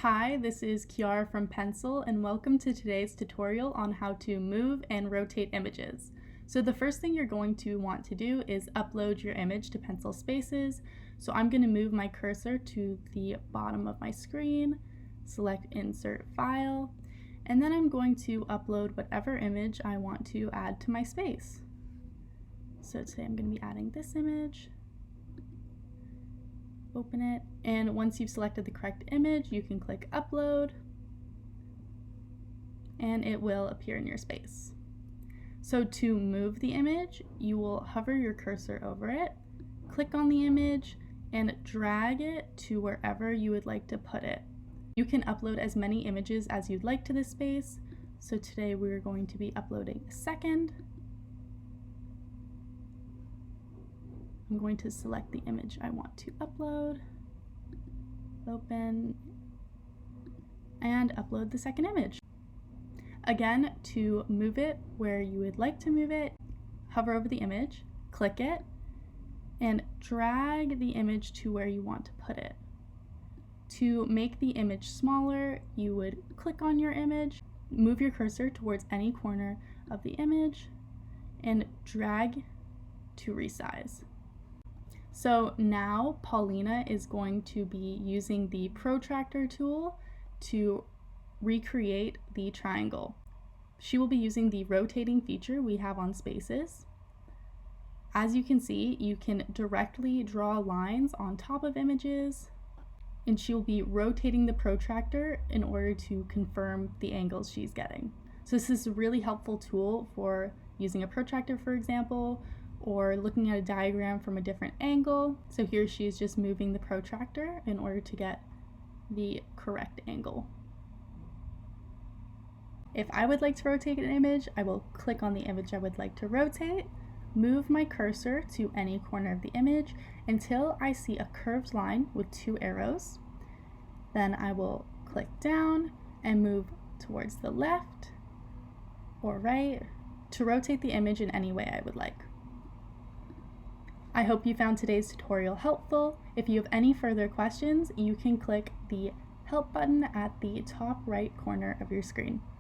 Hi, this is Kiara from Pencil, and welcome to today's tutorial on how to move and rotate images. So the first thing you're going to want to do is upload your image to Pencil Spaces. So I'm going to move my cursor to the bottom of my screen, select Insert File, and then I'm going to upload whatever image I want to add to my space. So today I'm going to be adding this image. Open it, and once you've selected the correct image, you can click Upload, and it will appear in your space. So to move the image, you will hover your cursor over it, click on the image, and drag it to wherever you would like to put it. You can upload as many images as you'd like to this space. So today we're going to be uploading a second. I'm going to select the image I want to upload, open, and upload the second image. Again, to move it where you would like to move it, hover over the image, click it, and drag the image to where you want to put it. To make the image smaller, you would click on your image, move your cursor towards any corner of the image, and drag to resize. So now Paulina is going to be using the protractor tool to recreate the triangle. She will be using the rotating feature we have on Spaces. As you can see, you can directly draw lines on top of images, and she will be rotating the protractor in order to confirm the angles she's getting. So this is a really helpful tool for using a protractor, for example, or looking at a diagram from a different angle. So here she is just moving the protractor in order to get the correct angle. If I would like to rotate an image, I will click on the image I would like to rotate, move my cursor to any corner of the image until I see a curved line with two arrows. Then I will click down and move towards the left or right to rotate the image in any way I would like. I hope you found today's tutorial helpful. If you have any further questions, you can click the Help button at the top right corner of your screen.